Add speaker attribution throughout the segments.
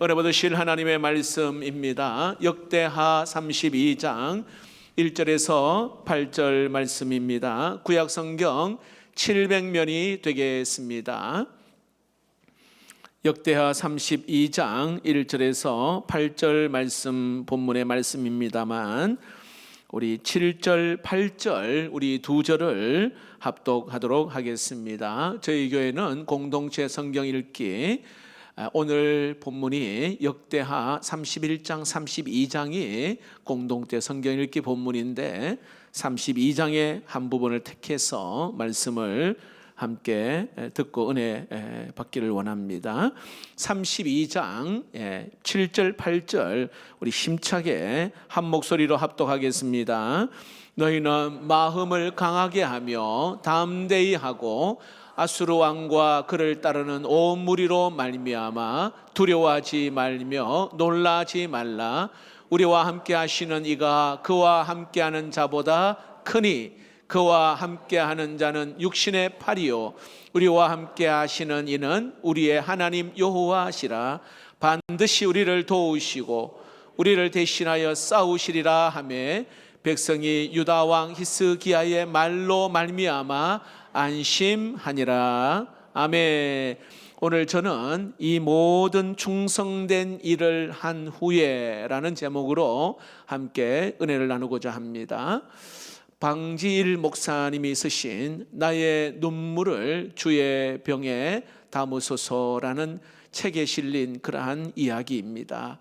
Speaker 1: 은혜 받으실 하나님의 말씀입니다. 역대하 32장 1절에서 8절 말씀입니다. 구약 성경 700면이 되겠습니다. 역대하 32장 1절에서 8절 말씀, 본문의 말씀입니다만 우리 7절, 8절 우리 두 절을 합독하도록 하겠습니다. 저희 교회는 공동체 성경 읽기, 오늘 본문이 역대하 31장, 32장이 공동체 성경 읽기 본문인데 32장의 한 부분을 택해서 말씀을 함께 듣고 은혜 받기를 원합니다. 32장 7절, 8절 우리 힘차게 한 목소리로 합독하겠습니다. 너희는 마음을 강하게 하며 담대히 하고 아수르 왕과 그를 따르는 온 무리로 말미암아 두려워하지 말며 놀라지 말라. 우리와 함께 하시는 이가 그와 함께하는 자보다 크니 그와 함께하는 자는 육신의 팔이요 우리와 함께 하시는 이는 우리의 하나님 여호와시라. 반드시 우리를 도우시고 우리를 대신하여 싸우시리라 하며 백성이 유다 왕 히스기야의 말로 말미암아 안심하니라. 아멘. 오늘 저는 이 모든 충성된 일을 한 후에라는 제목으로 함께 은혜를 나누고자 합니다. 방지일 목사님이 쓰신 나의 눈물을 주의 병에 담으소서라는 책에 실린 그러한 이야기입니다.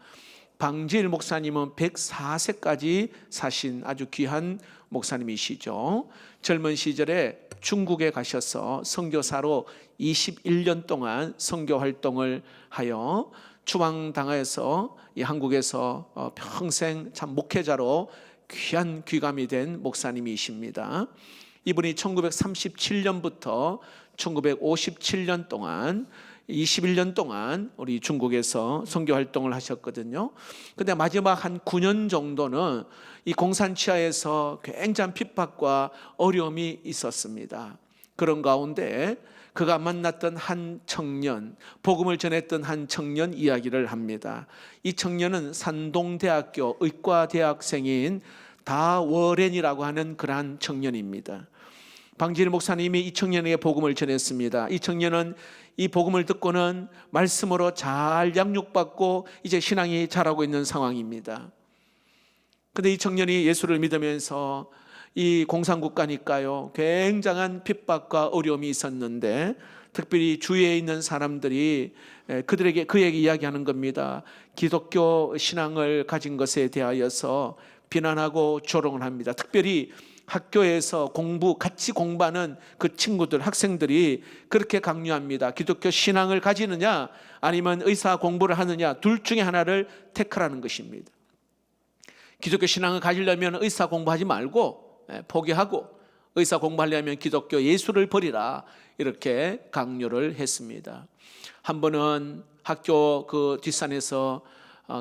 Speaker 1: 방지일 목사님은 104세까지 사신 아주 귀한 목사님이시죠. 젊은 시절에 중국에 가셔서 선교사로 21년 동안 선교 활동을 하여 추방당해서 한국에서 평생 참 목회자로 귀한 귀감이 된 목사님이십니다. 이분이 1937년부터 1957년 동안 21년 동안 우리 중국에서 선교 활동을 하셨거든요. 근데 마지막 한 9년 정도는 이 공산치하에서 굉장한 핍박과 어려움이 있었습니다. 그런 가운데 그가 만났던 한 청년, 복음을 전했던 한 청년 이야기를 합니다. 이 청년은 산동대학교 의과대학생인 다워렌이라고 하는 그러한 청년입니다. 방지일 목사님이 이 청년에게 복음을 전했습니다. 이 청년은 이 복음을 듣고는 말씀으로 잘 양육받고 이제 신앙이 자라고 있는 상황입니다. 그런데 이 청년이 예수를 믿으면서 이 공산국가니까요 굉장한 핍박과 어려움이 있었는데 특별히 주위에 있는 사람들이 그에게 이야기하는 겁니다. 기독교 신앙을 가진 것에 대하여서 비난하고 조롱을 합니다. 특별히 학교에서 같이 공부하는 그 친구들, 학생들이 그렇게 강요합니다. 기독교 신앙을 가지느냐 아니면 의사 공부를 하느냐 둘 중에 하나를 택하라는 것입니다. 기독교 신앙을 가지려면 의사 공부하지 말고 포기하고 의사 공부하려면 기독교 예수를 버리라 이렇게 강요를 했습니다. 한 번은 학교 그 뒷산에서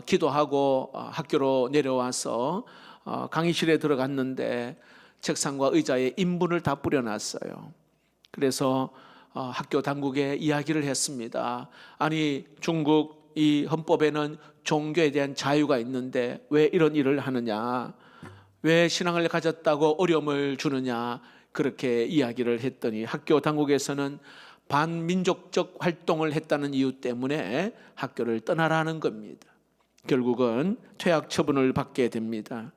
Speaker 1: 기도하고 학교로 내려와서 강의실에 들어갔는데 책상과 의자에 인분을 다 뿌려놨어요. 그래서 학교 당국에 이야기를 했습니다. 아니 중국 이 헌법에는 종교에 대한 자유가 있는데 왜 이런 일을 하느냐, 왜 신앙을 가졌다고 어려움을 주느냐 그렇게 이야기를 했더니 학교 당국에서는 반민족적 활동을 했다는 이유 때문에 학교를 떠나라는 겁니다. 결국은 퇴학 처분을 받게 됩니다.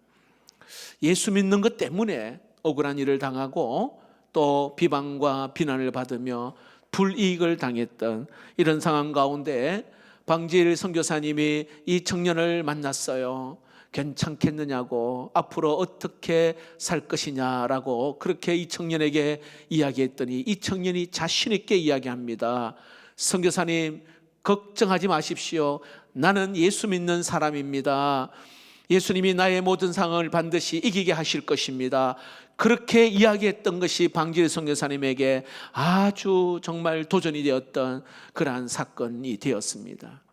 Speaker 1: 예수 믿는 것 때문에 억울한 일을 당하고 또 비방과 비난을 받으며 불이익을 당했던 이런 상황 가운데 방지일 선교사님이 이 청년을 만났어요. 괜찮겠느냐고, 앞으로 어떻게 살 것이냐라고 그렇게 이 청년에게 이야기했더니 이 청년이 자신 있게 이야기합니다. 선교사님 걱정하지 마십시오. 나는 예수 믿는 사람입니다. 예수님이 나의 모든 상황을 반드시 이기게 하실 것입니다. 그렇게 이야기했던 것이 방지일 선교사님에게 아주 정말 도전이 되었던 그러한 사건이 되었습니다.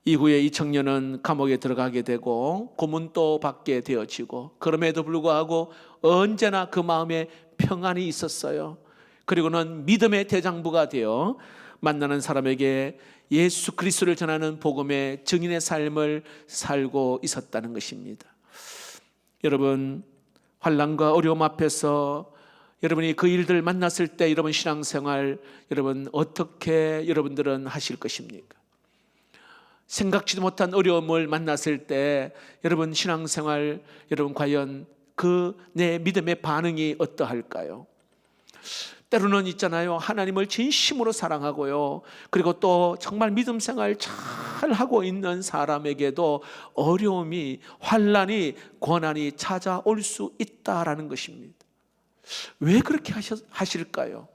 Speaker 1: 이후에 이 청년은 감옥에 들어가게 되고 고문도 받게 되어지고 그럼에도 불구하고 언제나 그 마음에 평안이 있었어요. 그리고는 믿음의 대장부가 되어 만나는 사람에게 예수 그리스도를 전하는 복음의 증인의 삶을 살고 있었다는 것입니다. 여러분, 환난과 어려움 앞에서 여러분이 그 일들을 만났을 때 여러분 신앙생활 여러분 어떻게 여러분들은 하실 것입니까? 생각지도 못한 어려움을 만났을 때 여러분 신앙생활 여러분 과연 그 내 믿음의 반응이 어떠할까요? 때로는 있잖아요, 하나님을 진심으로 사랑하고요, 그리고 또 정말 믿음 생활 잘 하고 있는 사람에게도 어려움이, 환난이, 고난이 찾아올 수 있다라는 것입니다. 왜 그렇게 하실까요?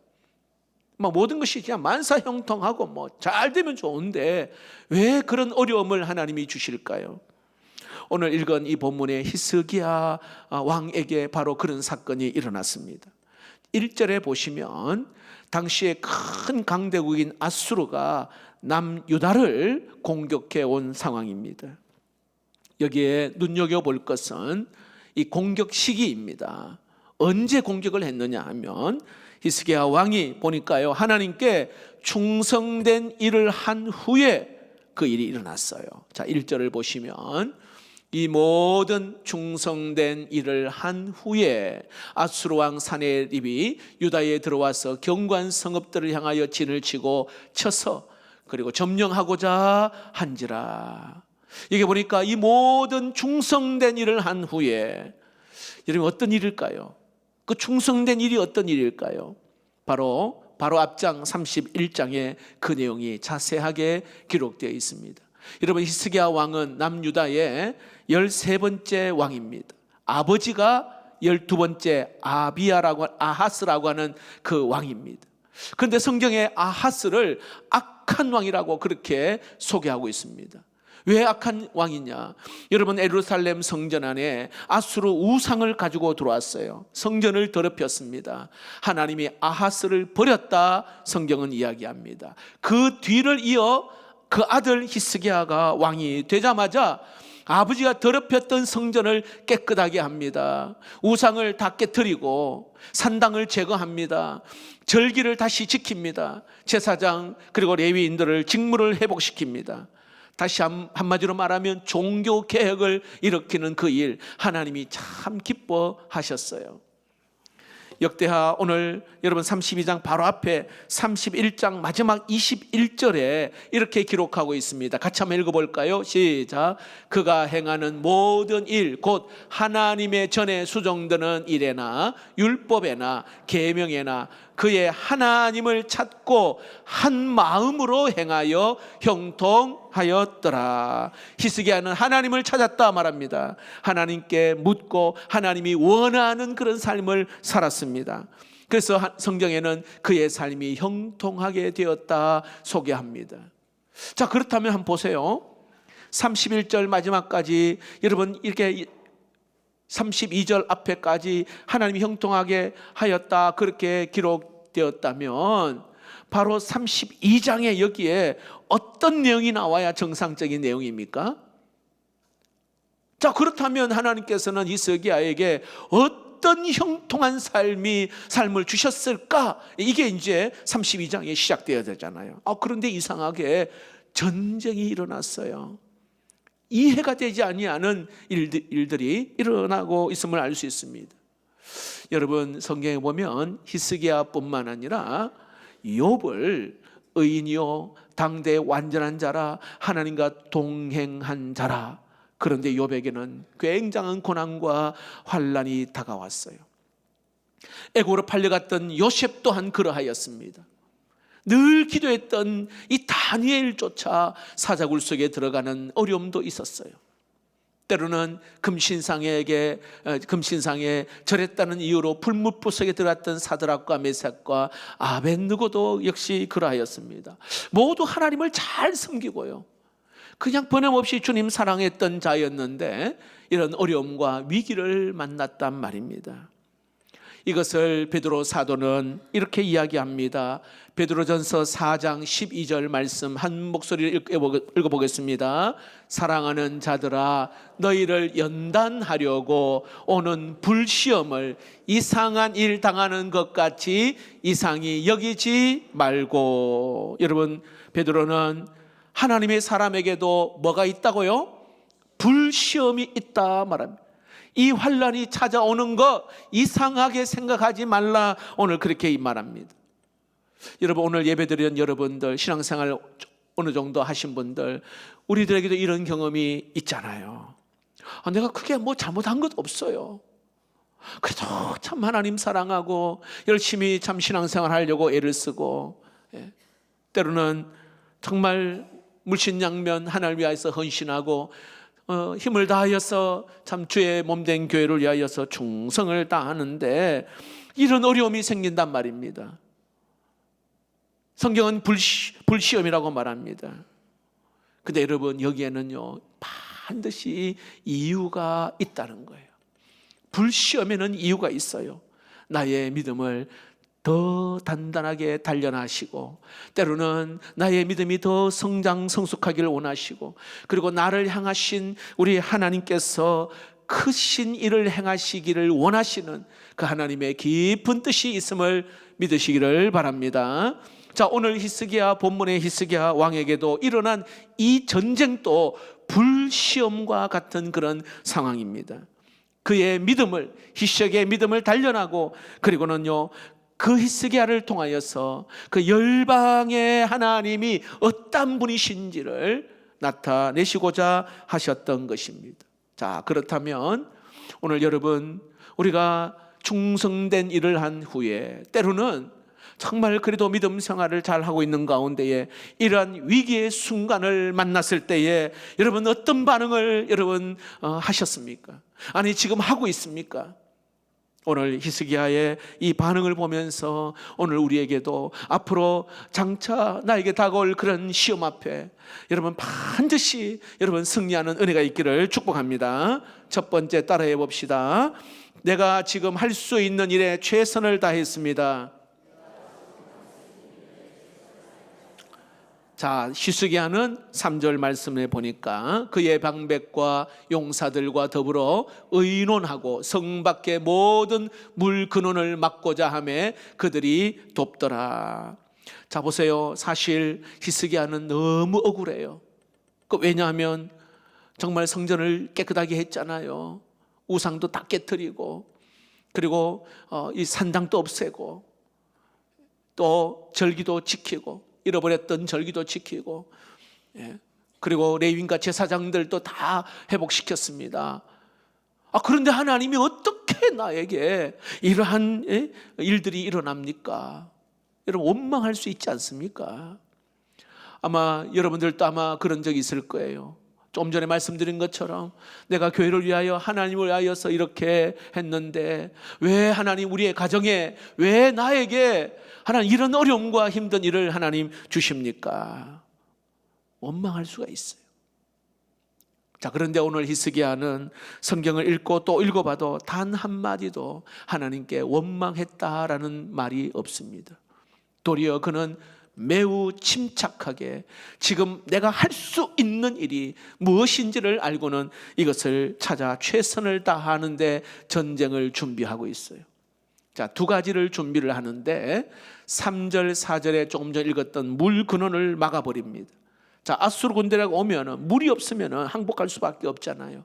Speaker 1: 모든 것이 그냥 만사형통하고 잘 되면 좋은데 왜 그런 어려움을 하나님이 주실까요? 오늘 읽은 이 본문의 히스기야 왕에게 바로 그런 사건이 일어났습니다. 1절에 보시면 당시에 큰 강대국인 아수르가 남유다를 공격해 온 상황입니다. 여기에 눈여겨볼 것은 이 공격 시기입니다. 언제 공격을 했느냐 하면 히스기야 왕이 보니까요, 하나님께 충성된 일을 한 후에 그 일이 일어났어요. 자, 1절을 보시면 이 모든 충성된 일을 한 후에 아수르 왕 사네립이 유다에 들어와서 견고한 성읍들을 향하여 진을 치고 쳐서 그리고 점령하고자 한지라. 이게 보니까 이 모든 충성된 일을 한 후에 여러분 어떤 일일까요? 그 충성된 일이 어떤 일일까요? 바로 앞장 31장에 그 내용이 자세하게 기록되어 있습니다. 여러분, 히스기야 왕은 남유다의 13번째 왕입니다. 아버지가 12번째 아하스라고 하는 그 왕입니다. 그런데 성경에 아하스를 악한 왕이라고 그렇게 소개하고 있습니다. 왜 악한 왕이냐? 여러분, 예루살렘 성전 안에 아수르 우상을 가지고 들어왔어요. 성전을 더럽혔습니다. 하나님이 아하스를 버렸다 성경은 이야기합니다. 그 뒤를 이어 그 아들 히스기야가 왕이 되자마자 아버지가 더럽혔던 성전을 깨끗하게 합니다. 우상을 다 깨뜨리고 산당을 제거합니다. 절기를 다시 지킵니다. 제사장 그리고 레위인들을 직무를 회복시킵니다. 다시 한마디로 말하면 종교 개혁을 일으키는 그 일, 하나님이 참 기뻐하셨어요. 역대하 오늘 여러분 32장 바로 앞에 31장 마지막 21절에 이렇게 기록하고 있습니다. 같이 한번 읽어볼까요? 시작. 그가 행하는 모든 일 곧 하나님의 전에 수정되는 일에나 율법에나 계명에나 그의 하나님을 찾고 한 마음으로 행하여 형통하였더라. 히스기야는 하나님을 찾았다 말합니다. 하나님께 묻고 하나님이 원하는 그런 삶을 살았습니다. 그래서 성경에는 그의 삶이 형통하게 되었다 소개합니다. 자, 그렇다면 한번 보세요. 31절 마지막까지 여러분 이렇게 32절 앞에까지 하나님이 형통하게 하였다 그렇게 기록되었다면 바로 32장에 여기에 어떤 내용이 나와야 정상적인 내용입니까? 자, 그렇다면 하나님께서는 히스기야에게 어떤 형통한 삶을 주셨을까? 이게 이제 32장에 시작되어야 되잖아요. 그런데 이상하게 전쟁이 일어났어요. 이해가 되지 아니하는 일들이 일어나고 있음을 알 수 있습니다. 여러분, 성경에 보면 히스기야뿐만 아니라 욥을 의인이요 당대의 완전한 자라 하나님과 동행한 자라. 그런데 욥에게는 굉장한 고난과 환난이 다가왔어요. 애고로 팔려갔던 요셉 또한 그러하였습니다. 늘 기도했던 이 다니엘조차 사자굴 속에 들어가는 어려움도 있었어요. 때로는 금신상에 절했다는 이유로 불못부석에 들어갔던 사드락과 메삭과 아벳느고도 역시 그러하였습니다. 모두 하나님을 잘 섬기고요, 그냥 변함없이 주님 사랑했던 자였는데 이런 어려움과 위기를 만났단 말입니다. 이것을 베드로 사도는 이렇게 이야기합니다. 베드로전서 4장 12절 말씀 한 목소리를 읽어보겠습니다. 사랑하는 자들아, 너희를 연단하려고 오는 불시험을 이상한 일 당하는 것 같이 이상히 여기지 말고. 여러분, 베드로는 하나님의 사람에게도 뭐가 있다고요? 불시험이 있다 말합니다. 이 환난이 찾아오는 거 이상하게 생각하지 말라, 오늘 그렇게 말합니다. 여러분, 오늘 예배드리는 여러분들, 신앙생활 어느 정도 하신 분들, 우리들에게도 이런 경험이 있잖아요. 내가 크게 뭐 잘못한 것 없어요. 그래도 참 하나님 사랑하고 열심히 참 신앙생활 하려고 애를 쓰고, 때로는 정말 물신양면 하나님을 위하여서 헌신하고 힘을 다하여서 참 주의 몸된 교회를 위하여서 충성을 다하는데 이런 어려움이 생긴단 말입니다. 성경은 불시험이라고 말합니다. 근데 여러분, 여기에는요 반드시 이유가 있다는 거예요. 불시험에는 이유가 있어요. 나의 믿음을 더 단단하게 단련하시고, 때로는 나의 믿음이 더 성장성숙하기를 원하시고, 그리고 나를 향하신 우리 하나님께서 크신 일을 행하시기를 원하시는 그 하나님의 깊은 뜻이 있음을 믿으시기를 바랍니다. 자, 오늘 히스기야, 본문의 히스기야 왕에게도 일어난 이 전쟁도 불시험과 같은 그런 상황입니다. 그의 믿음을, 히스기야의 믿음을 단련하고, 그리고는요 그 히스기야를 통하여서 그 열방의 하나님이 어떤 분이신지를 나타내시고자 하셨던 것입니다. 자, 그렇다면 오늘 여러분, 우리가 충성된 일을 한 후에 때로는 정말 그래도 믿음 생활을 잘 하고 있는 가운데에 이러한 위기의 순간을 만났을 때에 여러분 어떤 반응을 여러분 하셨습니까? 아니, 지금 하고 있습니까? 오늘 히스기야의 이 반응을 보면서 오늘 우리에게도 앞으로 장차 나에게 다가올 그런 시험 앞에 여러분 반드시 여러분 승리하는 은혜가 있기를 축복합니다. 첫 번째, 따라해 봅시다. 내가 지금 할 수 있는 일에 최선을 다했습니다. 자, 히스기야는 3절 말씀에 보니까 그의 방백과 용사들과 더불어 의논하고 성 밖의 모든 물 근원을 막고자 하며 그들이 돕더라. 자, 보세요. 사실 히스기야는 너무 억울해요. 왜냐하면 정말 성전을 깨끗하게 했잖아요. 우상도 다 깨트리고, 그리고 이 산당도 없애고, 또 절기도 지키고, 잃어버렸던 절기도 지키고, 그리고 레위인과 제사장들도 다 회복시켰습니다. 그런데 하나님이 어떻게 나에게 이러한 일들이 일어납니까? 여러분, 원망할 수 있지 않습니까? 아마 여러분들도 아마 그런 적이 있을 거예요. 좀 전에 말씀드린 것처럼 내가 교회를 위하여 하나님을 위하여서 이렇게 했는데 왜 하나님 우리의 가정에, 왜 나에게 하나님 이런 어려움과 힘든 일을 하나님 주십니까? 원망할 수가 있어요. 자, 그런데 오늘 히스기야는 성경을 읽고 또 읽어봐도 단 한마디도 하나님께 원망했다라는 말이 없습니다. 도리어 그는 매우 침착하게 지금 내가 할 수 있는 일이 무엇인지를 알고는 이것을 찾아 최선을 다하는데 전쟁을 준비하고 있어요. 자, 두 가지를 준비를 하는데 3절 4절에 조금 전 읽었던 물 근원을 막아버립니다. 자, 아수르 군대가 오면 물이 없으면 항복할 수밖에 없잖아요.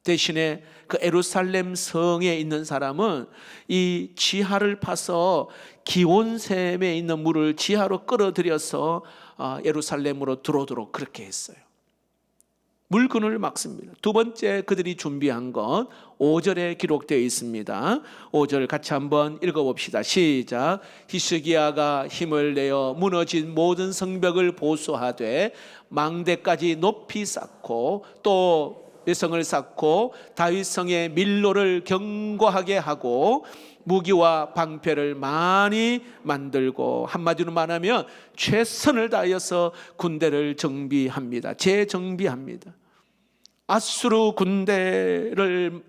Speaker 1: 대신에 그 예루살렘 성에 있는 사람은 이 지하를 파서 기온샘에 있는 물을 지하로 끌어들여서 예루살렘으로 들어오도록 그렇게 했어요. 물근을 막습니다. 두 번째, 그들이 준비한 것 5절에 기록되어 있습니다. 5절 같이 한번 읽어봅시다. 시작. 히스기야가 힘을 내어 무너진 모든 성벽을 보수하되 망대까지 높이 쌓고 또 외성을 쌓고 다윗성의 밀로를 견고하게 하고 무기와 방패를 많이 만들고, 한마디로 말하면 최선을 다하여서 군대를 정비합니다. 재정비합니다. 아수르 군대를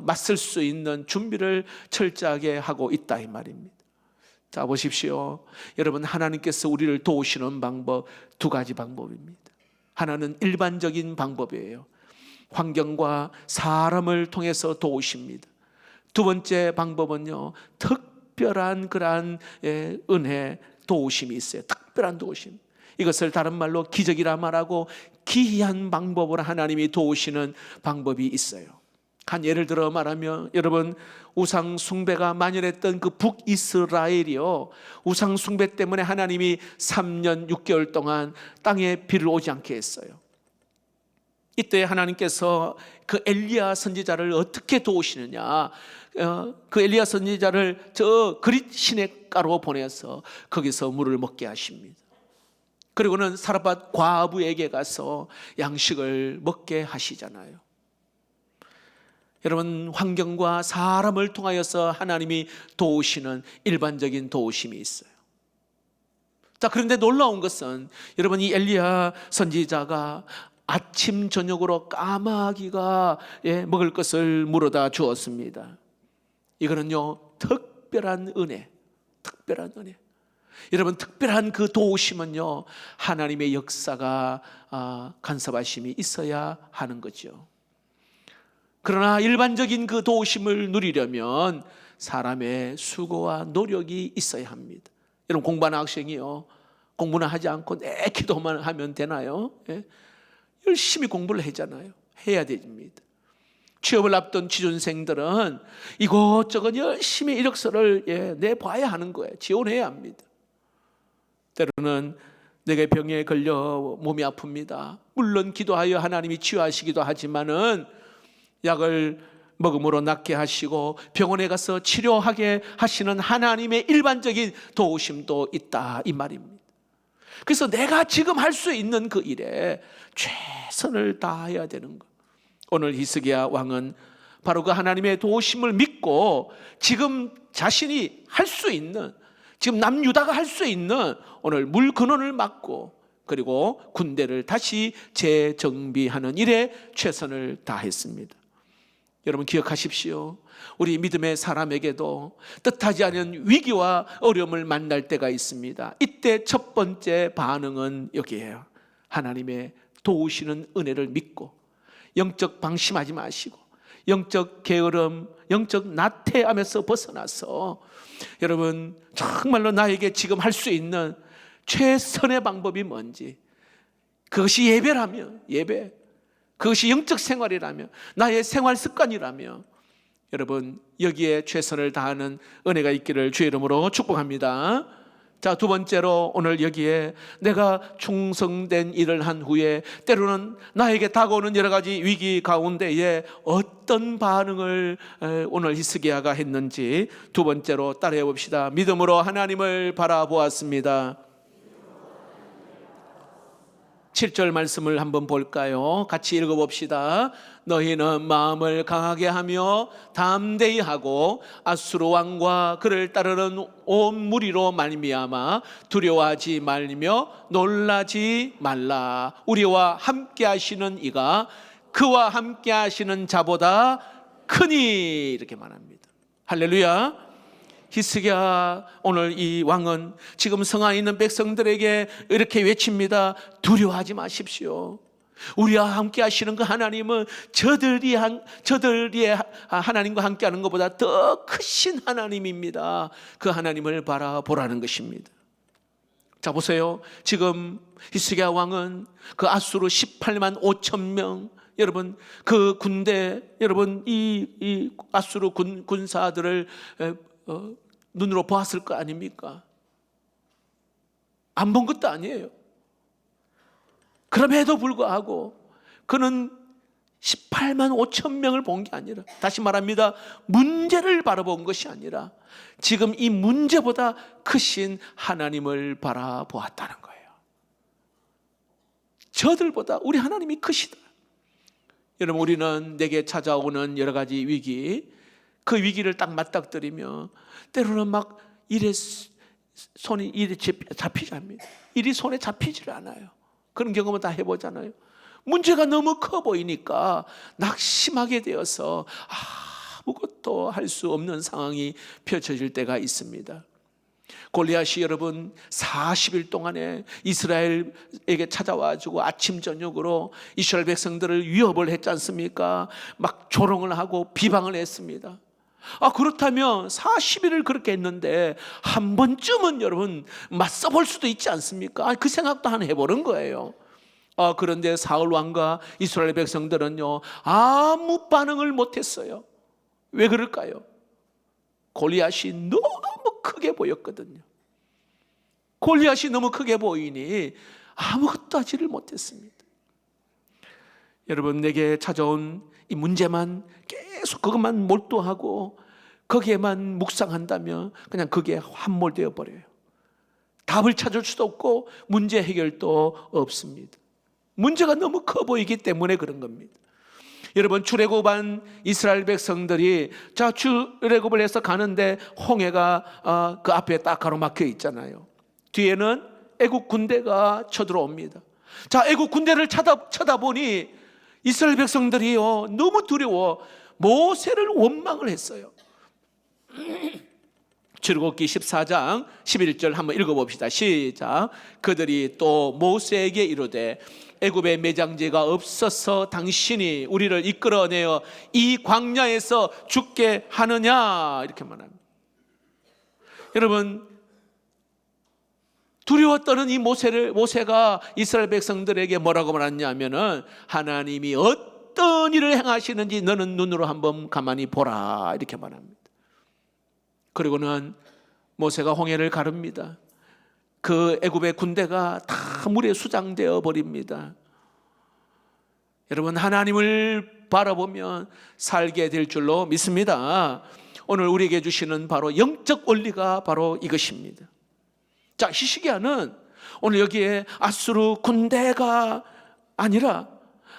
Speaker 1: 맞설 수 있는 준비를 철저하게 하고 있다 이 말입니다. 자, 보십시오. 여러분, 하나님께서 우리를 도우시는 방법 두 가지 방법입니다. 하나는 일반적인 방법이에요. 환경과 사람을 통해서 도우십니다. 두 번째 방법은요, 특별한 그러한 은혜, 도우심이 있어요. 특별한 도우심. 이것을 다른 말로 기적이라 말하고 기이한 방법으로 하나님이 도우시는 방법이 있어요. 한 예를 들어 말하면, 여러분, 우상 숭배가 만연했던 그 북이스라엘이요, 우상 숭배 때문에 하나님이 3년 6개월 동안 땅에 비를 오지 않게 했어요. 이때 하나님께서 그 엘리야 선지자를 어떻게 도우시느냐, 그 엘리야 선지자를 저 그릿 시냇가로 보내서 거기서 물을 먹게 하십니다. 그리고는 사르밧 과부에게 가서 양식을 먹게 하시잖아요. 여러분, 환경과 사람을 통하여서 하나님이 도우시는 일반적인 도우심이 있어요. 자, 그런데 놀라운 것은 여러분, 이 엘리야 선지자가 아침 저녁으로 까마귀가 먹을 것을 물어다 주었습니다. 이거는요, 특별한 은혜, 특별한 은혜. 여러분, 특별한 그 도우심은요, 하나님의 역사가 간섭하심이 있어야 하는 거죠. 그러나 일반적인 그 도우심을 누리려면 사람의 수고와 노력이 있어야 합니다. 여러분, 공부하는 학생이요, 공부는 하지 않고 내 기도만 하면 되나요? 열심히 공부를 하잖아요. 해야 됩니다. 취업을 앞둔 취준생들은 이것저것 열심히 이력서를 내봐야 하는 거예요. 지원해야 합니다. 때로는 내게 병에 걸려 몸이 아픕니다. 물론 기도하여 하나님이 치유하시기도 하지만은 약을 먹음으로 낫게 하시고 병원에 가서 치료하게 하시는 하나님의 일반적인 도우심도 있다 이 말입니다. 그래서 내가 지금 할 수 있는 그 일에 최선을 다해야 되는 것. 오늘 히스기야 왕은 바로 그 하나님의 도우심을 믿고 지금 자신이 할 수 있는, 지금 남유다가 할 수 있는 오늘 물 근원을 막고 그리고 군대를 다시 재정비하는 일에 최선을 다했습니다. 여러분, 기억하십시오. 우리 믿음의 사람에게도 뜻하지 않은 위기와 어려움을 만날 때가 있습니다. 이때 첫 번째 반응은 여기에요. 하나님의 도우시는 은혜를 믿고 영적 방심하지 마시고 영적 게으름, 영적 나태함에서 벗어나서 여러분, 정말로 나에게 지금 할 수 있는 최선의 방법이 뭔지, 그것이 예배라면 예배, 그것이 영적 생활이라며 나의 생활 습관이라며 여러분, 여기에 최선을 다하는 은혜가 있기를 주의 이름으로 축복합니다. 자, 두 번째로 오늘 여기에 내가 충성된 일을 한 후에 때로는 나에게 다가오는 여러 가지 위기 가운데에 어떤 반응을 오늘 히스기야가 했는지 두 번째로 따라해 봅시다. 믿음으로 하나님을 바라보았습니다. 7절 말씀을 한번 볼까요? 같이 읽어봅시다. 너희는 마음을 강하게 하며 담대히 하고 아수르 왕과 그를 따르는 온 무리로 말미암아 두려워하지 말며 놀라지 말라. 우리와 함께 하시는 이가 그와 함께 하시는 자보다 크니, 이렇게 말합니다. 할렐루야. 히스기야, 오늘 이 왕은 지금 성안에 있는 백성들에게 이렇게 외칩니다. 두려워하지 마십시오. 우리와 함께 하시는 그 하나님은 저들이 하나님과 함께 하는 것보다 더 크신 하나님입니다. 그 하나님을 바라보라는 것입니다. 자, 보세요. 지금 히스기야 왕은 그 아수르 18만 5천 명, 여러분, 그 군대, 여러분, 이 아수르 군사들을 눈으로 보았을 거 아닙니까? 안 본 것도 아니에요. 그럼에도 불구하고 그는 18만 5천 명을 본 게 아니라, 다시 말합니다, 문제를 바라본 것이 아니라 지금 이 문제보다 크신 하나님을 바라보았다는 거예요. 저들보다 우리 하나님이 크시다. 여러분, 우리는 내게 찾아오는 여러 가지 위기, 그 위기를 딱 맞닥뜨리며 때로는 막 손이 일에 잡히지 않습니다. 일이 손에 잡히질 않아요. 그런 경험은 다 해보잖아요. 문제가 너무 커 보이니까 낙심하게 되어서 아무것도 할 수 없는 상황이 펼쳐질 때가 있습니다. 골리앗이 여러분 40일 동안에 이스라엘에게 찾아와가지고 아침 저녁으로 이스라엘 백성들을 위협을 했지 않습니까? 막 조롱을 하고 비방을 했습니다. 그렇다면 40일을 그렇게 했는데 한 번쯤은 여러분 맞서 볼 수도 있지 않습니까? 그 생각도 하나 해보는 거예요. 그런데 사울 왕과 이스라엘 백성들은요 아무 반응을 못했어요. 왜 그럴까요? 골리앗이 너무 크게 보였거든요. 골리앗이 너무 크게 보이니 아무것도 하지를 못했습니다. 여러분, 내게 찾아온 이 문제만 계속 그것만 몰두하고 거기에만 묵상한다면 그냥 그게 함몰되어 버려요. 답을 찾을 수도 없고 문제 해결도 없습니다. 문제가 너무 커 보이기 때문에 그런 겁니다. 여러분, 출애굽한 이스라엘 백성들이 출애굽을 해서 가는데 홍해가 그 앞에 딱 가로막혀 있잖아요. 뒤에는 애국 군대가 쳐들어옵니다. 애국 군대를 쳐다보니 이스라엘 백성들이요 너무 두려워 모세를 원망을 했어요. 출애굽기 14장 11절 한번 읽어봅시다. 시작. 그들이 또 모세에게 이르되 애굽에 매장지가 없어서 당신이 우리를 이끌어내어 이 광야에서 죽게 하느냐, 이렇게 말합니다. 여러분, 두려워 떠는 이 모세가 이스라엘 백성들에게 뭐라고 말했냐면은 하나님이 어떤 일을 행하시는지 너는 눈으로 한번 가만히 보라, 이렇게 말합니다. 그리고는 모세가 홍해를 가릅니다. 그 애굽의 군대가 다 물에 수장되어 버립니다. 여러분, 하나님을 바라보면 살게 될 줄로 믿습니다. 오늘 우리에게 주시는 바로 영적 원리가 바로 이것입니다. 히스기야는 오늘 여기에 아수르 군대가 아니라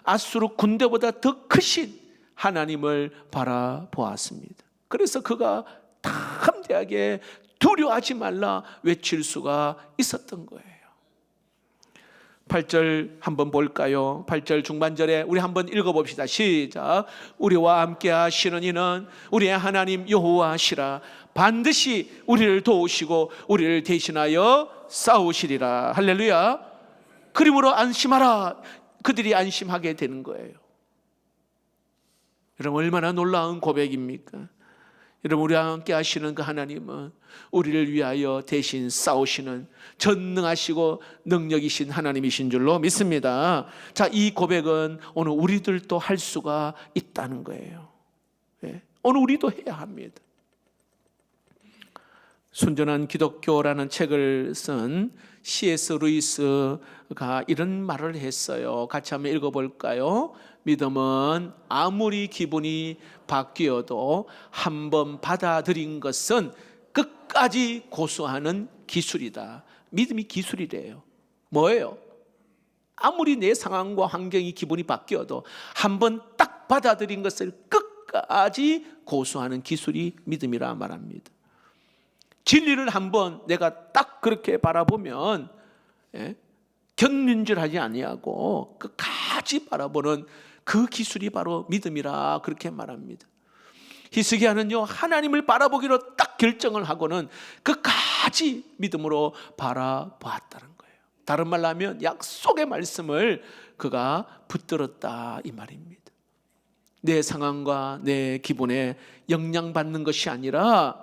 Speaker 1: 아수르 군대보다 더 크신 하나님을 바라보았습니다. 그래서 그가 담대하게 두려워하지 말라 외칠 수가 있었던 거예요. 8절 한번 볼까요? 8절 중반절에 우리 한번 읽어봅시다. 시작. 우리와 함께 하시는 이는 우리의 하나님 여호와시라. 반드시 우리를 도우시고 우리를 대신하여 싸우시리라. 할렐루야. 그러므로 안심하라. 그들이 안심하게 되는 거예요. 여러분, 얼마나 놀라운 고백입니까? 여러분, 우리와 함께 하시는 그 하나님은 우리를 위하여 대신 싸우시는 전능하시고 능력이신 하나님이신 줄로 믿습니다. 이 고백은 오늘 우리들도 할 수가 있다는 거예요. 오늘 우리도 해야 합니다. 순전한 기독교라는 책을 쓴 C.S. 루이스가 이런 말을 했어요. 같이 한번 읽어볼까요? 믿음은 아무리 기분이 바뀌어도 한번 받아들인 것은 끝까지 고수하는 기술이다. 믿음이 기술이래요. 뭐예요? 아무리 내 상황과 환경이 기분이 바뀌어도 한번 딱 받아들인 것을 끝까지 고수하는 기술이 믿음이라 말합니다. 진리를 한번 내가 딱 그렇게 바라보면 견눈질하지 아니하고 끝까지 바라보는 그 기술이 바로 믿음이라 그렇게 말합니다. 히스기야는요 하나님을 바라보기로 딱 결정을 하고는 끝까지 믿음으로 바라보았다는 거예요. 다른 말로 하면 약속의 말씀을 그가 붙들었다 이 말입니다. 내 상황과 내 기분에 영향받는 것이 아니라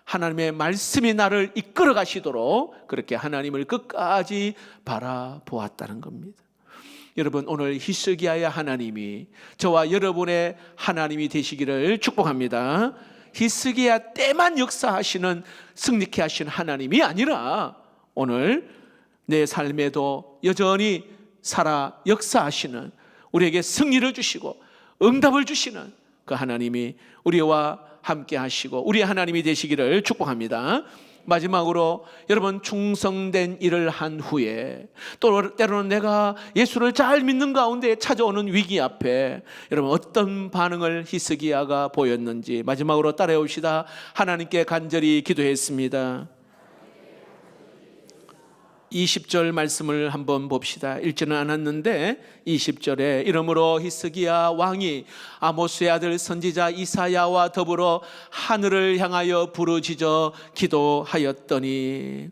Speaker 1: 하나님의 말씀이 나를 이끌어 가시도록 그렇게 하나님을 끝까지 바라보았다는 겁니다. 여러분, 오늘 히스기야의 하나님이 저와 여러분의 하나님이 되시기를 축복합니다. 히스기야 때만 역사하시는 승리케 하시는 하나님이 아니라 오늘 내 삶에도 여전히 살아 역사하시는, 우리에게 승리를 주시고 응답을 주시는 그 하나님이 우리와 함께 하시고 우리의 하나님이 되시기를 축복합니다. 마지막으로 여러분, 충성된 일을 한 후에 또 때로는 내가 예수를 잘 믿는 가운데 찾아오는 위기 앞에 여러분 어떤 반응을 히스기야가 보였는지 마지막으로 따라해 봅시다. 하나님께 간절히 기도했습니다. 20절 말씀을 한번 봅시다. 읽지는 않았는데 20절에 이러므로 히스기야 왕이 아모스의 아들 선지자 이사야와 더불어 하늘을 향하여 부르짖어 기도하였더니,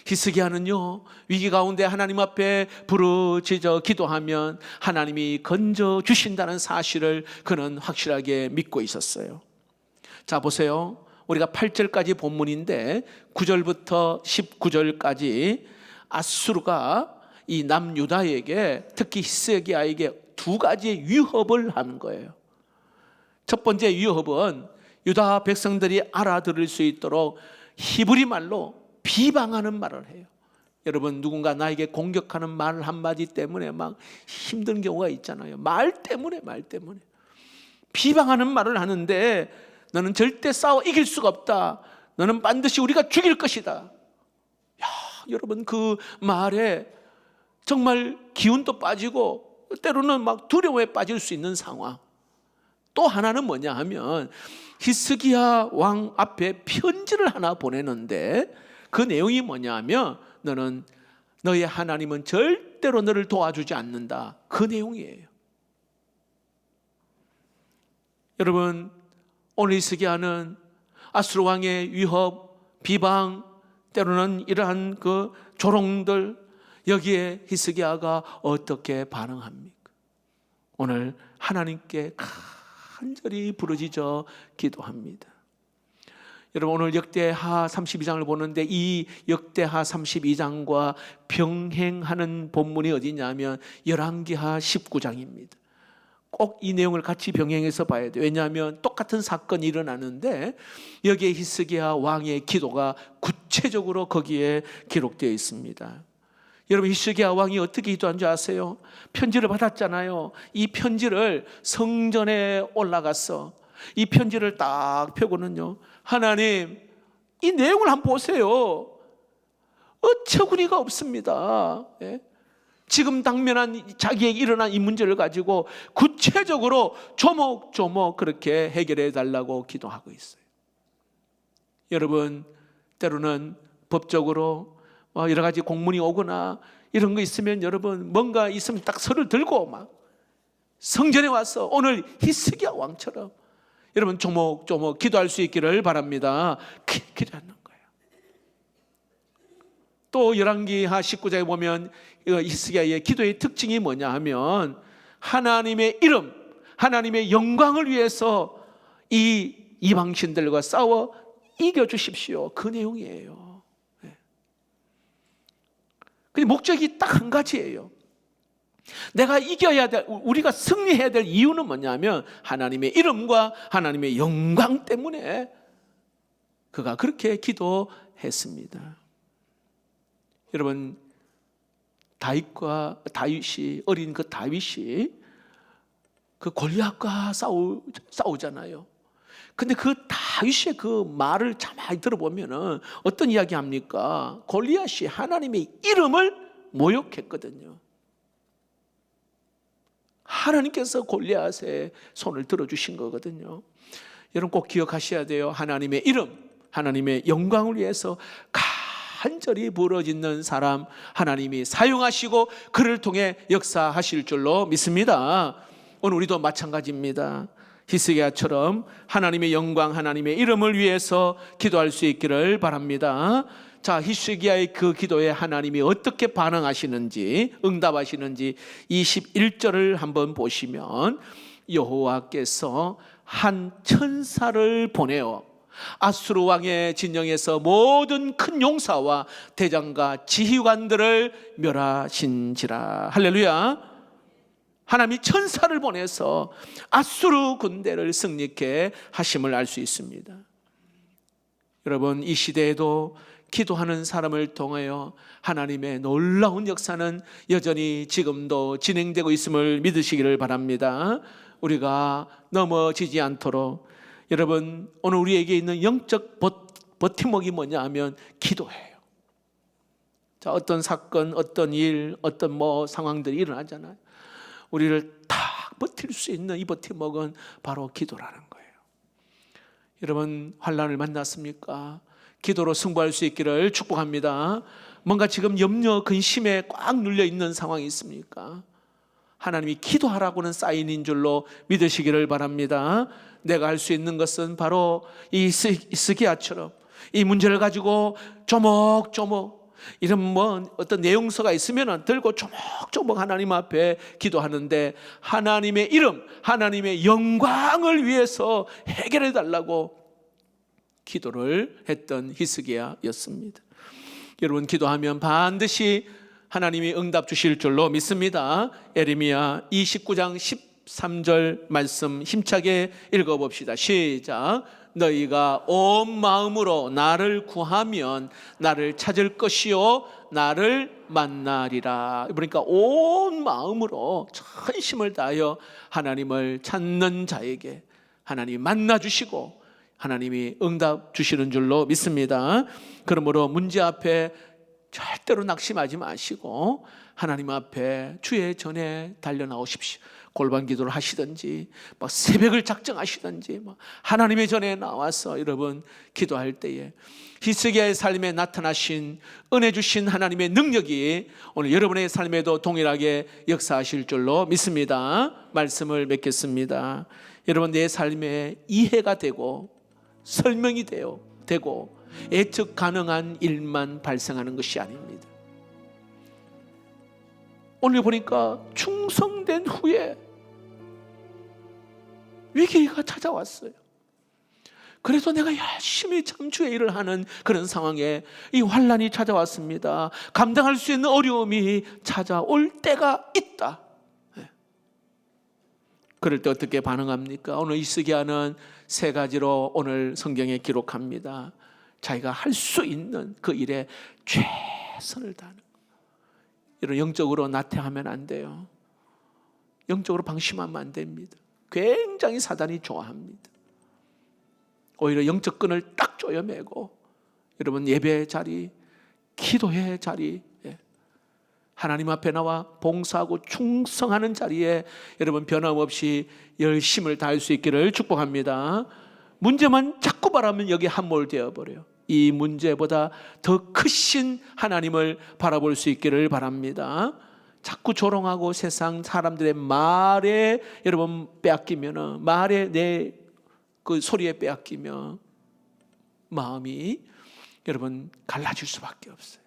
Speaker 1: 히스기야는요, 위기 가운데 하나님 앞에 부르짖어 기도하면 하나님이 건져 주신다는 사실을 그는 확실하게 믿고 있었어요. 자, 보세요. 우리가 8절까지 본문인데 9절부터 19절까지 아수르가 이 남유다에게, 특히 히스기야에게 두 가지의 위협을 하는 거예요. 첫 번째 위협은 유다 백성들이 알아들을 수 있도록 히브리 말로 비방하는 말을 해요. 여러분, 누군가 나에게 공격하는 말 한마디 때문에 막 힘든 경우가 있잖아요. 말 때문에 비방하는 말을 하는데, 너는 절대 싸워 이길 수가 없다, 너는 반드시 우리가 죽일 것이다. 야, 여러분, 그 말에 정말 기운도 빠지고 때로는 막 두려움에 빠질 수 있는 상황. 또 하나는 뭐냐 하면 히스기야 왕 앞에 편지를 하나 보내는데, 그 내용이 뭐냐 하면 너의 하나님은 절대로 너를 도와주지 않는다, 그 내용이에요. 여러분, 오늘 히스기야는 아수르 왕의 위협, 비방, 때로는 이러한 그 조롱들, 여기에 히스기야가 어떻게 반응합니까? 오늘 하나님께 간절히 부르짖어 기도합니다. 여러분, 오늘 역대하 32장을 보는데 이 역대하 32장과 병행하는 본문이 어디냐면 열왕기하 19장입니다. 꼭 이 내용을 같이 병행해서 봐야 돼요. 왜냐하면 똑같은 사건이 일어나는데 여기에 히스기야 왕의 기도가 구체적으로 거기에 기록되어 있습니다. 여러분, 히스기야 왕이 어떻게 기도한 줄 아세요? 편지를 받았잖아요. 이 편지를 성전에 올라가서 이 편지를 딱 펴고는요, 하나님, 이 내용을 한번 보세요. 어처구니가 없습니다. 예? 지금 당면한 자기에게 일어난 이 문제를 가지고 구체적으로 조목조목 그렇게 해결해 달라고 기도하고 있어요. 여러분, 때로는 법적으로 여러 가지 공문이 오거나 이런 거 있으면, 여러분, 뭔가 있으면 딱 서를 들고 막 성전에 와서 오늘 히스기야 왕처럼 여러분 조목조목 기도할 수 있기를 바랍니다. 기도하는 거예요. 또 열왕기하 19장에 보면 히스기야의 기도의 특징이 뭐냐 하면 하나님의 이름, 하나님의 영광을 위해서 이 이방신들과 싸워 이겨주십시오, 그 내용이에요. 근데 목적이 딱 한 가지예요. 내가 이겨야 될, 우리가 승리해야 될 이유는 뭐냐면 하나님의 이름과 하나님의 영광 때문에 그가 그렇게 기도했습니다. 여러분, 다윗이, 어린 그 다윗이 그 골리앗과 싸우잖아요. 근데 그 다윗의 그 말을 자세히 들어보면은 어떤 이야기 합니까? 골리앗이 하나님의 이름을 모욕했거든요. 하나님께서 골리앗의 손을 들어주신 거거든요. 여러분, 꼭 기억하셔야 돼요. 하나님의 이름, 하나님의 영광을 위해서 간절히 부르짖는 사람 하나님이 사용하시고 그를 통해 역사하실 줄로 믿습니다. 오늘 우리도 마찬가지입니다. 히스기야처럼 하나님의 영광, 하나님의 이름을 위해서 기도할 수 있기를 바랍니다. 자, 히스기야의 그 기도에 하나님이 어떻게 반응하시는지, 응답하시는지 21절을 한번 보시면 여호와께서 한 천사를 보내어 아수르 왕의 진영에서 모든 큰 용사와 대장과 지휘관들을 멸하신지라. 할렐루야. 하나님이 천사를 보내서 아수르 군대를 승리케 하심을 알 수 있습니다. 여러분, 이 시대에도 기도하는 사람을 통하여 하나님의 놀라운 역사는 여전히 지금도 진행되고 있음을 믿으시기를 바랍니다. 우리가 넘어지지 않도록, 여러분, 오늘 우리에게 있는 영적 버팀목이 뭐냐 하면 기도예요. 자, 어떤 사건, 어떤 일, 어떤 상황들이 일어나잖아요. 우리를 딱 버틸 수 있는 이 버팀목은 바로 기도라는 거예요. 여러분, 환난을 만났습니까? 기도로 승부할 수 있기를 축복합니다. 뭔가 지금 염려, 근심에 꽉 눌려 있는 상황이 있습니까? 하나님이 기도하라고는 사인인 줄로 믿으시기를 바랍니다. 내가 할 수 있는 것은 바로 이 스기야처럼 이 문제를 가지고 조목조목 이런 어떤 내용서가 있으면 들고 조목조목 하나님 앞에 기도하는데, 하나님의 이름, 하나님의 영광을 위해서 해결해 달라고 기도를 했던 히스기야였습니다. 여러분, 기도하면 반드시 하나님이 응답 주실 줄로 믿습니다. 예레미야 29장 13절 말씀 힘차게 읽어봅시다. 시작. 너희가 온 마음으로 나를 구하면 나를 찾을 것이요 나를 만나리라. 그러니까 온 마음으로 전심을 다하여 하나님을 찾는 자에게 하나님이 만나주시고 하나님이 응답 주시는 줄로 믿습니다. 그러므로 문제 앞에 절대로 낙심하지 마시고 하나님 앞에 주의 전에 달려나오십시오. 골반 기도를 하시든지 새벽을 작정하시든지 하나님의 전에 나와서 여러분 기도할 때에 히스기야의 삶에 나타나신 은혜 주신 하나님의 능력이 오늘 여러분의 삶에도 동일하게 역사하실 줄로 믿습니다. 말씀을 맺겠습니다. 여러분, 내 삶에 이해가 되고 설명이 되고 예측 가능한 일만 발생하는 것이 아닙니다. 오늘 보니까 충성된 후에 위기가 찾아왔어요. 그래서 내가 열심히 참 주의 일을 하는 그런 상황에 이 환난이 찾아왔습니다. 감당할 수 있는 어려움이 찾아올 때가 있다. 그럴 때 어떻게 반응합니까? 오늘 히스기야는 세 가지로 오늘 성경에 기록합니다. 자기가 할 수 있는 그 일에 최선을 다하는 것. 이런 영적으로 나태하면 안 돼요. 영적으로 방심하면 안 됩니다. 굉장히 사단이 좋아합니다. 오히려 영적 끈을 딱 조여매고 여러분 예배의 자리, 기도의 자리, 하나님 앞에 나와 봉사하고 충성하는 자리에 여러분 변함없이 열심을 다할 수 있기를 축복합니다. 문제만 자꾸 바라면 여기 함몰되어 버려요. 이 문제보다 더 크신 하나님을 바라볼 수 있기를 바랍니다. 자꾸 조롱하고 세상 사람들의 말에 여러분 빼앗기면, 말에 내 그 소리에 빼앗기면 마음이 여러분 갈라질 수밖에 없어요.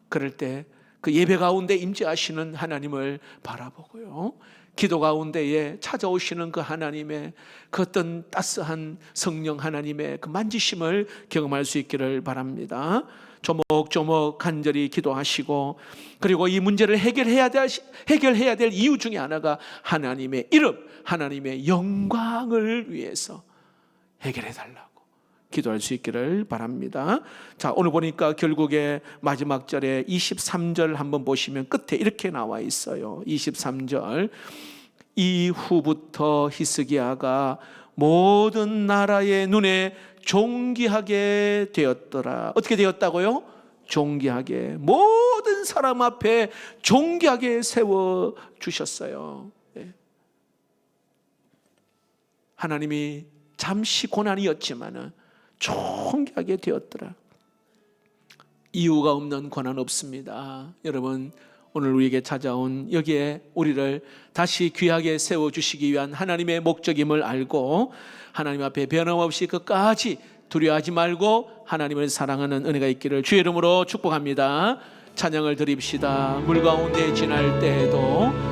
Speaker 1: 그럴 때 그 예배 가운데 임재하시는 하나님을 바라보고요, 기도 가운데에 찾아오시는 그 하나님의 그 어떤 따스한 성령 하나님의 그 만지심을 경험할 수 있기를 바랍니다. 조목조목 간절히 기도하시고, 그리고 이 문제를 해결해야 될 이유 중에 하나가 하나님의 이름, 하나님의 영광을 위해서 해결해 달라고 기도할 수 있기를 바랍니다. 자, 오늘 보니까 결국에 마지막 절에 23절 한번 보시면 끝에 이렇게 나와 있어요. 23절. 이후부터 히스기야가 모든 나라의 눈에 존귀하게 되었더라. 어떻게 되었다고요? 존귀하게, 모든 사람 앞에 존귀하게 세워주셨어요. 하나님이 잠시 고난이었지만 존귀하게 되었더라. 이유가 없는 고난 없습니다. 여러분, 오늘 우리에게 찾아온 여기에 우리를 다시 귀하게 세워주시기 위한 하나님의 목적임을 알고 하나님 앞에 변함없이 끝까지 두려워하지 말고 하나님을 사랑하는 은혜가 있기를 주의 이름으로 축복합니다. 찬양을 드립시다. 물 가운데 지날 때에도